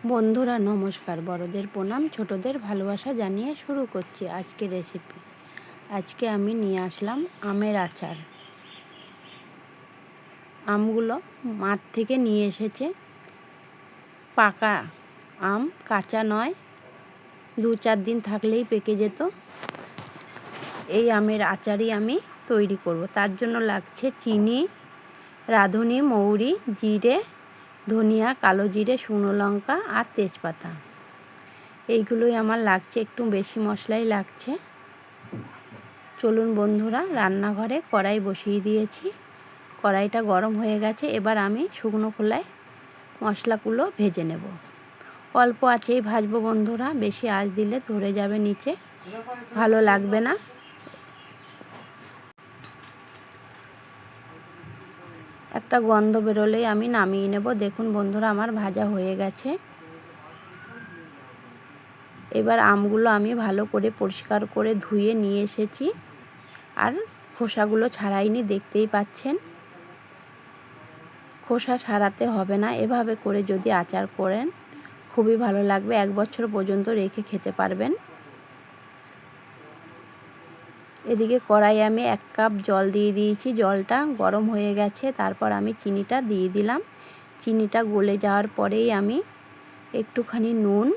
বন্ধুরা নমস্কার, বড়দের প্রণাম, ছোটদের ভালোবাসা জানিয়ে শুরু করছি আজকে রেসিপি। আজকে আমি নিয়ে আসলাম আমের আচার। আমগুলো মাঠ থেকে নিয়ে এসেছে, পাকা আম, কাঁচা নয়, 2-4 দিন থাকলেই পেকে যেত। এই আমের আচারই আমি তৈরি করব। তার জন্য লাগছে চিনি, রাঁধুনি, মৌরি, জিরে, ধনিয়া, কালো জিরে, শুকনো লঙ্কা আর তেজপাতা। এইগুলোই আমার লাগছে, একটু বেশি মশলাই লাগছে। চলুন বন্ধুরা, রান্নাঘরে কড়াই বসিয়ে দিয়েছি। কড়াইটা গরম হয়ে গেছে। এবার আমি শুকনো খোলায় মশলাগুলো ভেজে নেব। অল্প আঁচেই ভাজবো বন্ধুরা, বেশি আঁচ দিলে ধরে যাবে নিচে, ভালো লাগবে না। একটা গন্ধ বেরোলেই আমি নামিয়ে নেব। দেখুন বন্ধুরা, আমার ভাজা হয়ে গেছে। এবার আমগুলো আমি ভালো করে পরিষ্কার করে ধুয়ে নিয়ে এসেছি, আর খোসাগুলো ছাড়াইনি, দেখতেই পাচ্ছেন। খোসা ছাড়াতে হবে না, এভাবে করে যদি আচার করেন খুবই ভালো লাগবে, 1 বছর পর্যন্ত রেখে খেতে পারবেন। এদিকে কড়াই আমি 1 কাপ জল দিয়ে দিয়েছি, জলটা গরম হয়ে গেছে। তারপর আমি চিনিটা দিয়ে দিলাম। চিনিটা গলে যাওয়ার পরেই আমি একটুখানি নুন,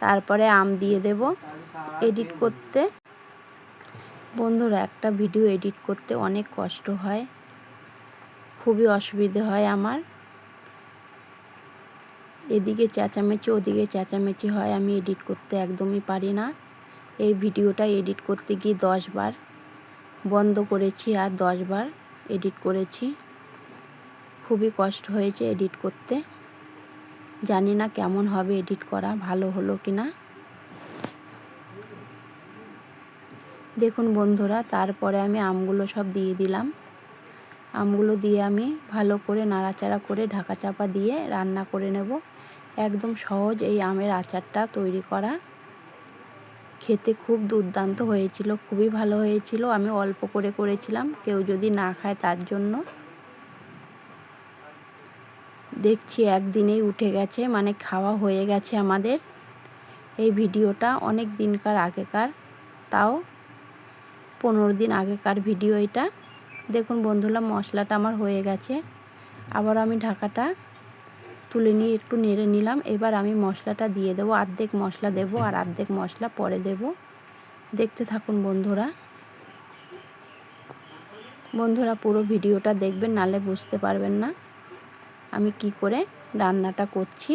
তারপরে আম দিয়ে দেব। এডিট করতে বন্ধুরা, একটা ভিডিও এডিট করতে অনেক কষ্ট হয়, খুবই অসুবিধে হয় আমার। এদিকে চেঁচামেচি, ওদিকে চেঁচামেচি হয়, আমি এডিট করতে একদমই পারি না। এই ভিডিওটা এডিট করতে গিয়ে 10 বার বন্ধ করেছি আর 10 বার এডিট করেছি। খুবই কষ্ট হয়েছে এডিট করতে। জানি না কেমন হবে এডিট করা, ভালো হলো কি না। দেখুন বন্ধুরা, তারপরে আমি আমগুলো সব দিয়ে দিলাম। আমগুলো দিয়ে আমি ভালো করে নাড়াচাড়া করে ঢাকা চাপা দিয়ে রান্না করে নেব। একদম সহজ এই আমের আচারটা তৈরি করা। খেতে খুব দুর্দান্ত হয়েছিল, খুবই ভালো হয়েছিল। আমি অল্প করে করেছিলাম, কেউ যদি না খায় তার জন্য। দেখছি একদিনেই উঠে গেছে, মানে খাওয়া হয়ে গেছে আমাদের। এই ভিডিওটা অনেক দিনকার আগেকার, তাও 15 দিন আগেকার ভিডিও এটা। দেখুন বন্ধুরা, মশলাটা আমার হয়ে গেছে। আবার আমি ঢাকাটা তুলে নিয়ে একটু নেড়ে নিলাম। এবার আমি মশলাটা দিয়ে দেবো। অর্ধেক মশলা দেব আর অর্ধেক মশলা পরে দেব। দেখতে থাকুন বন্ধুরা। বন্ধুরা পুরো ভিডিওটা দেখবেন, নালে বুঝতে পারবেন না আমি কি করে রান্নাটা করছি।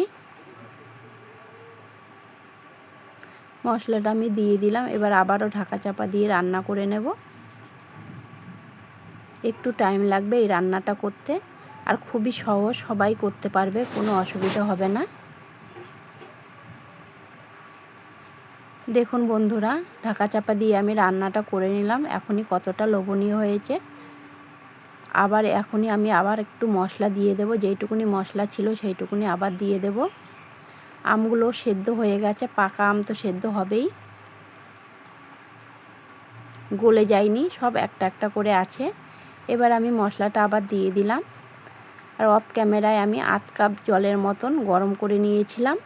মশলাটা আমি দিয়ে দিলাম। এবার আবারও ঢাকা চাপা দিয়ে রান্না করে নেব। একটু টাইম লাগবে এই রান্নাটা করতে, আর খুবই সহজ, সবাই করতে পারবে, কোনো অসুবিধা হবে না। দেখুন বন্ধুরা, ঢাকা চাপা দিয়ে আমি রান্নাটা করে নিলাম। এখনই কতটা লোভনীয় হয়েছে। আবার এখনই আমি আবার একটু মশলা দিয়ে দেব, যেইটুকুনি মশলা ছিল সেইটুকুনি আবার দিয়ে দেব। আমগুলো সেদ্ধ হয়ে গেছে, পাকা আম তো সেদ্ধ হবেই, গলে যায়নি, সব একটা একটা করে আছে। এবার আমি মশলাটা আবার দিয়ে দিলাম। আর অফ ক্যামেরায় আমি 1/2 কাপ জলের মতন গরম করে নিয়েছিলাম,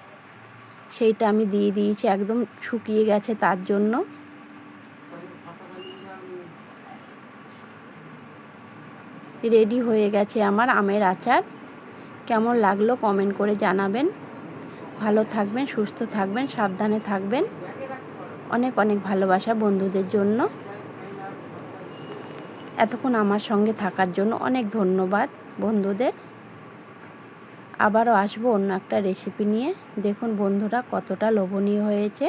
সেইটা আমি দিয়ে দিয়েছি। একদম শুকিয়ে গেছে, তার জন্য। রেডি হয়ে গেছে আমার আমের আচার। কেমন লাগলো কমেন্ট করে জানাবেন। ভালো থাকবেন, সুস্থ থাকবেন, সাবধানে থাকবেন। অনেক অনেক ভালোবাসা বন্ধুদের জন্য। এতক্ষণ আমার সঙ্গে থাকার জন্য অনেক ধন্যবাদ বন্ধুদের। আবারও আসবো অন্য একটা রেসিপি নিয়ে। দেখুন বন্ধুরা, কতটা লোভনীয় হয়েছে।